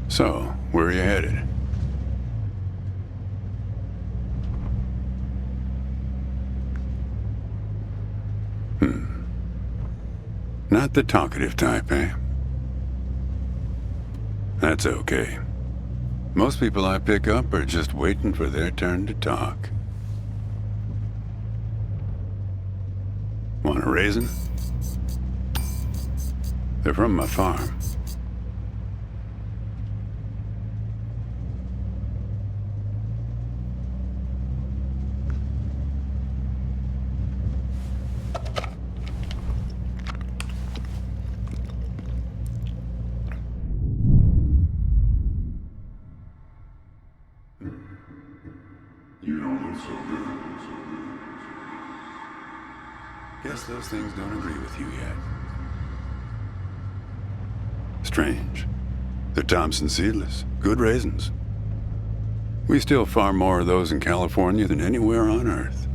So, where are you headed? Not the talkative type, eh? That's okay. Most people I pick up are just waiting for their turn to talk. Want a raisin? They're from my farm. You don't look so good. Guess those things don't agree with you yet. Strange. They're Thompson seedless. Good raisins. We still farm more of those in California than anywhere on Earth.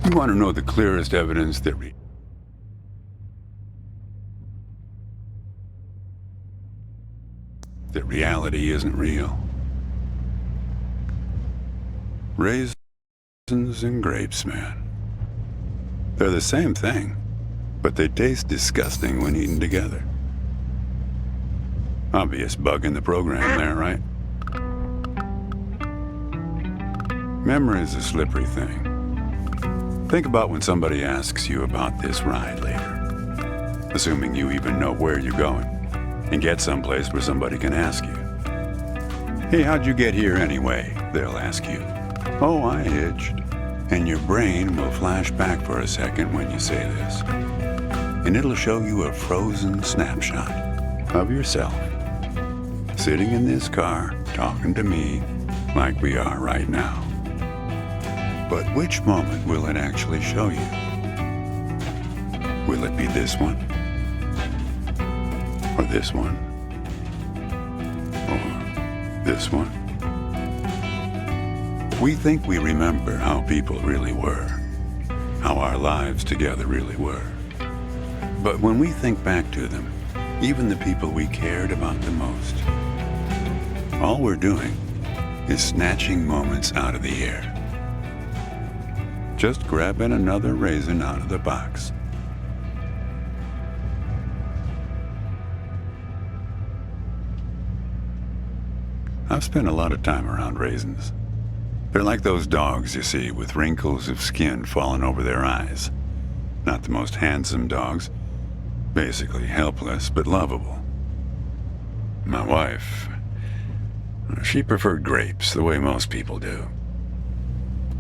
You want to know the clearest evidence that reality isn't real? Raisins and grapes, man. They're the same thing, but they taste disgusting when eaten together. Obvious bug in the program there, right? Memory's a slippery thing. Think about when somebody asks you about this ride later, assuming you even know where you're going, and get someplace where somebody can ask you. Hey, how'd you get here anyway? They'll ask you. Oh, I hitched. And your brain will flash back for a second when you say this. And it'll show you a frozen snapshot of yourself, sitting in this car, talking to me like we are right now. But which moment will it actually show you? Will it be this one? Or this one? Or this one? We think we remember how people really were, how our lives together really were. But when we think back to them, even the people we cared about the most, all we're doing is snatching moments out of the air. Just grabbing another raisin out of the box. I've spent a lot of time around raisins. They're like those dogs you see with wrinkles of skin falling over their eyes. Not the most handsome dogs, basically helpless but lovable. My wife, she preferred grapes the way most people do.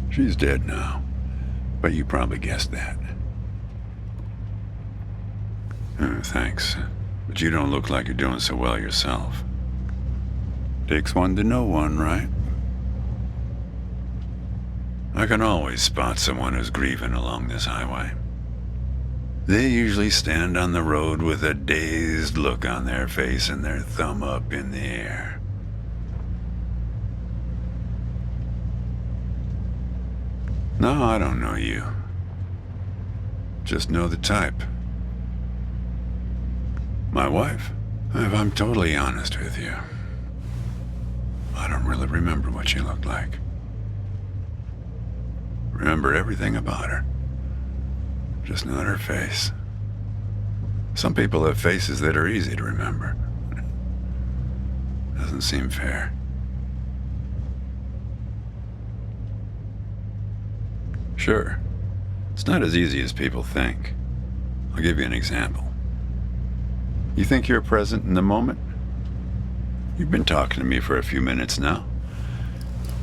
She's dead now, but you probably guessed that. Thanks, but you don't look like you're doing so well yourself. Takes one to know one, right? I can always spot someone who's grieving along this highway. They usually stand on the road with a dazed look on their face and their thumb up in the air. No, I don't know you. Just know the type. My wife, if I'm totally honest with you, I don't really remember what she looked like. Remember everything about her. Just not her face. Some people have faces that are easy to remember. Doesn't seem fair. Sure, it's not as easy as people think. I'll give you an example. You think you're present in the moment? You've been talking to me for a few minutes now.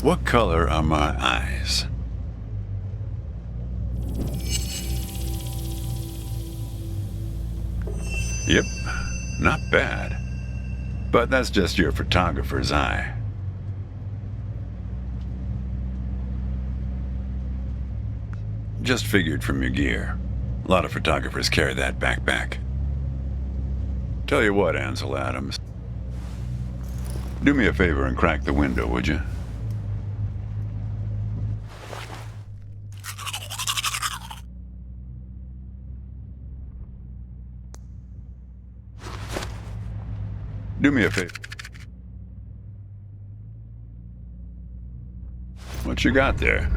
What color are my eyes? Not bad. But that's just your photographer's eye. Just figured from your gear. A lot of photographers carry that backpack. Tell you what, Ansel Adams. Do me a favor and crack the window, would you? Do me a favor. What you got there?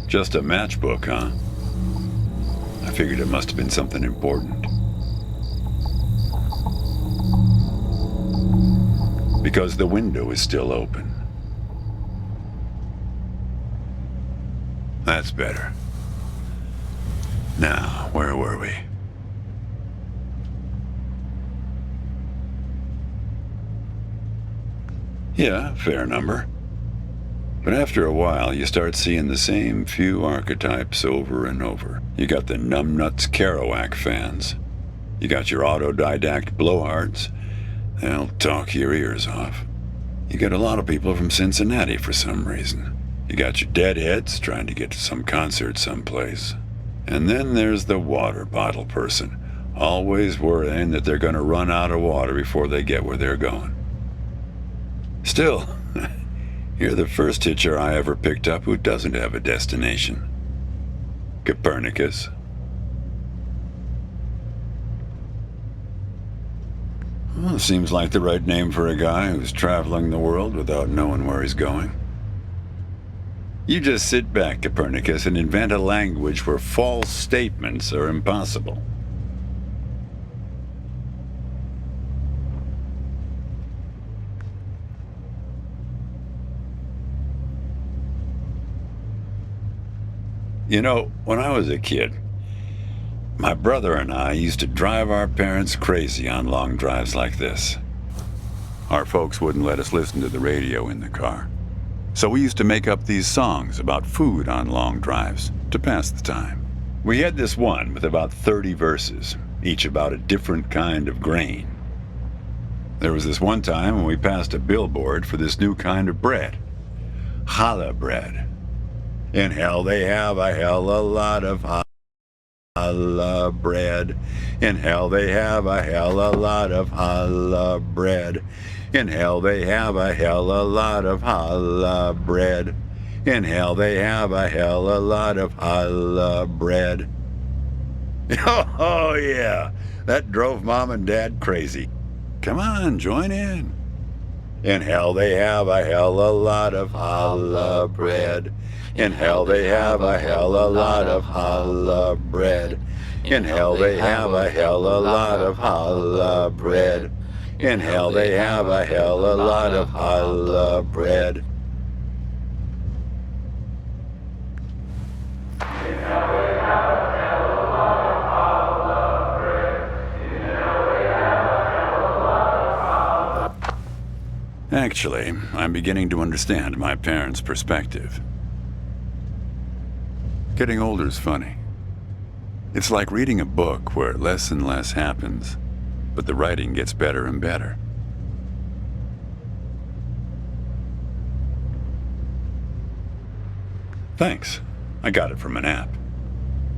Just a matchbook, huh? I figured it must have been something important. Because the window is still open. That's better. Now, where were we? Yeah, fair number. But after a while, you start seeing the same few archetypes over and over. You got the numbnuts Kerouac fans. You got your autodidact blowhards. They'll talk your ears off. You got a lot of people from Cincinnati for some reason. You got your deadheads trying to get to some concert someplace. And then there's the water bottle person, always worrying that they're going to run out of water before they get where they're going. Still, you're the first hitcher I ever picked up who doesn't have a destination. Copernicus. Well, seems like the right name for a guy who's traveling the world without knowing where he's going. You just sit back, Copernicus, and invent a language where false statements are impossible. You know, when I was a kid, my brother and I used to drive our parents crazy on long drives like this. Our folks wouldn't let us listen to the radio in the car. So we used to make up these songs about food on long drives to pass the time. We had this one with about 30 verses, each about a different kind of grain. There was this one time when we passed a billboard for this new kind of bread, challah bread. In hell they have a hell a lot of challah bread. In hell they have a hell a lot of challah bread. In hell they have a hell a lot of challah bread. In hell they have a hell a lot of challah bread. Oh yeah, that drove Mom and Dad crazy. Come on, join in. In hell they have a hell a lot of challah bread. In hell they have a hell a lot of challah bread. In hell they have a hell a lot of challah bread. In hell they have a hell a lot of challah bread. Actually, I'm beginning to understand my parents' perspective. Getting older's funny. It's like reading a book where less and less happens, but the writing gets better and better. Thanks. I got it from an app.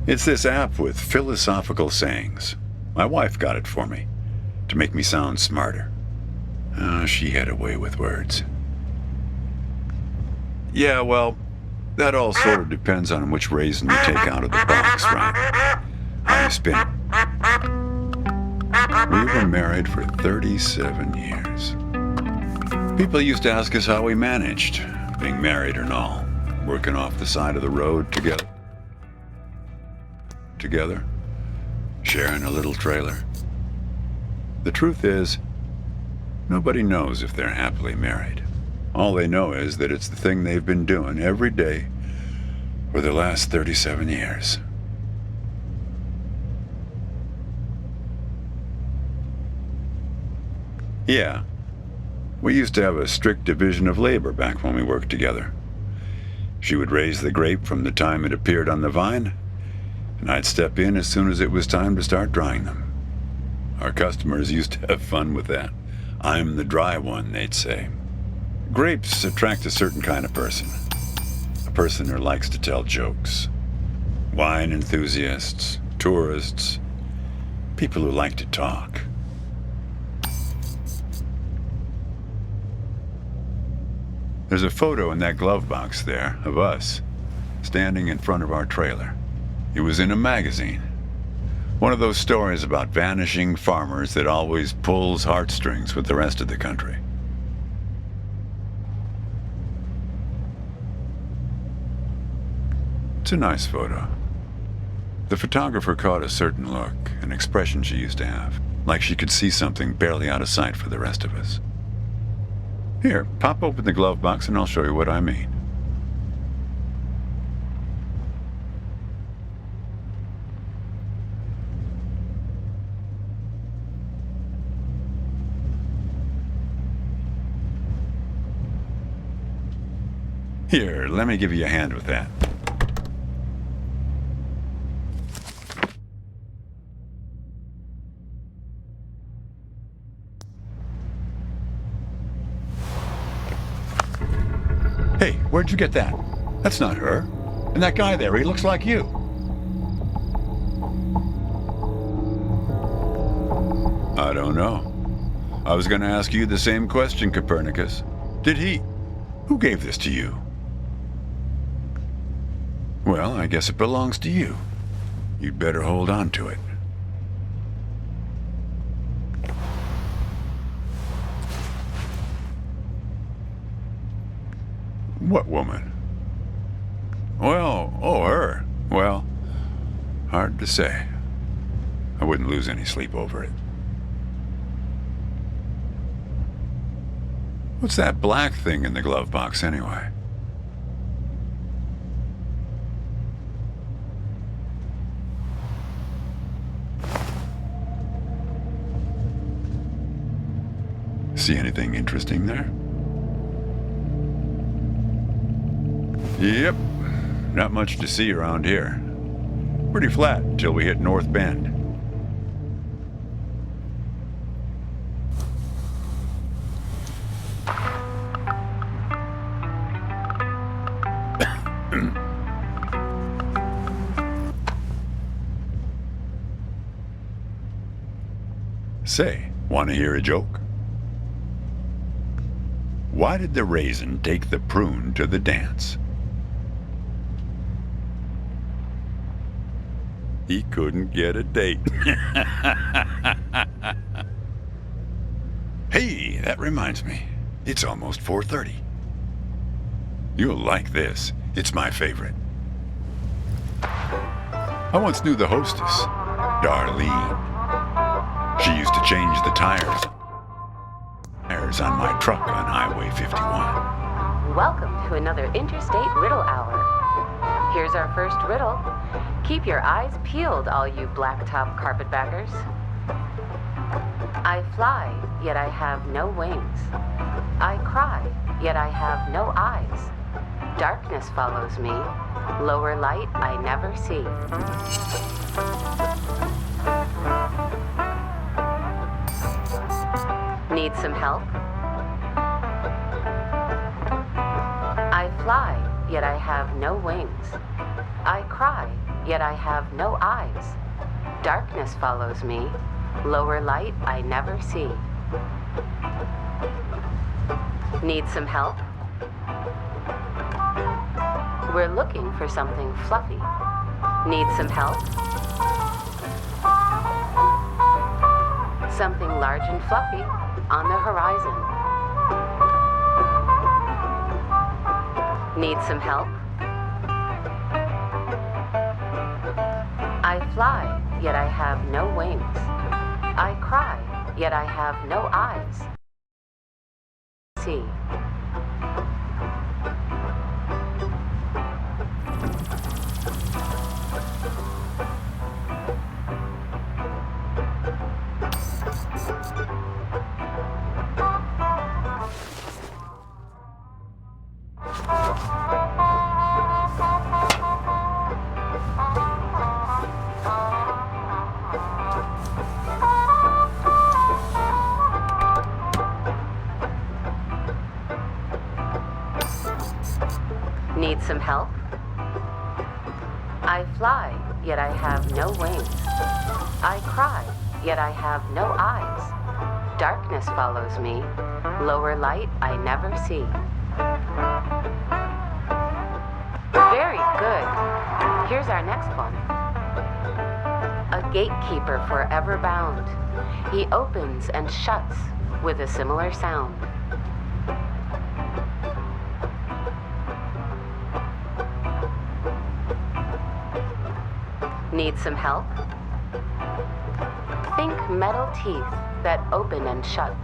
It's this app with philosophical sayings. My wife got it for me, to make me sound smarter. Oh, she had a way with words. Yeah, well, that all sort of depends on which raisin you take out of the box, right? How you spin it. We were married for 37 years. People used to ask us how we managed, being married and all, working off the side of the road together, sharing a little trailer. The truth is, nobody knows if they're happily married. All they know is that it's the thing they've been doing every day for the last 37 years. Yeah, we used to have a strict division of labor back when we worked together. She would raise the grape from the time it appeared on the vine, and I'd step in as soon as it was time to start drying them. Our customers used to have fun with that. I'm the dry one, they'd say. Grapes attract a certain kind of person. A person who likes to tell jokes. Wine enthusiasts, tourists, people who like to talk. There's a photo in that glove box there of us, standing in front of our trailer. It was in a magazine. One of those stories about vanishing farmers that always pulls heartstrings with the rest of the country. It's a nice photo. The photographer caught a certain look, an expression she used to have, like she could see something barely out of sight for the rest of us. Here, pop open the glove box and I'll show you what I mean. Here, let me give you a hand with that. Hey, where'd you get that? That's not her. And that guy there, he looks like you. I don't know. I was going to ask you the same question, Copernicus. Did he... Who gave this to you? Well, I guess it belongs to you. You'd better hold on to it. What woman? Well, oh, her. Well, hard to say. I wouldn't lose any sleep over it. What's that black thing in the glove box, anyway? See anything interesting there? Yep, not much to see around here. Pretty flat until we hit North Bend. Say, want to hear a joke? Why did the raisin take the prune to the dance? He couldn't get a date. Hey, that reminds me. It's almost 4:30. You'll like this. It's my favorite. I once knew the hostess, Darlene. She used to change the tires on my truck on Highway 51. Welcome to another Interstate Riddle Hour. Here's our first riddle. Keep your eyes peeled, all you blacktop carpetbaggers. I fly, yet I have no wings. I cry, yet I have no eyes. Darkness follows me. Lower light I never see. Need some help? I fly, yet I have no wings. I cry, yet I have no eyes. Darkness follows me. Lower light I never see. Need some help? We're looking for something fluffy. Need some help? Something large and fluffy on the horizon. Need some help? I fly, yet I have no wings. I cry, yet I have no eyes. See. help? I fly, yet I have no wings. I cry, yet I have no eyes. Darkness follows me. Lower light I never see. Very good. Here's our next one. A gatekeeper forever bound. He opens and shuts with a similar sound. Need some help? Think metal teeth that open and shut.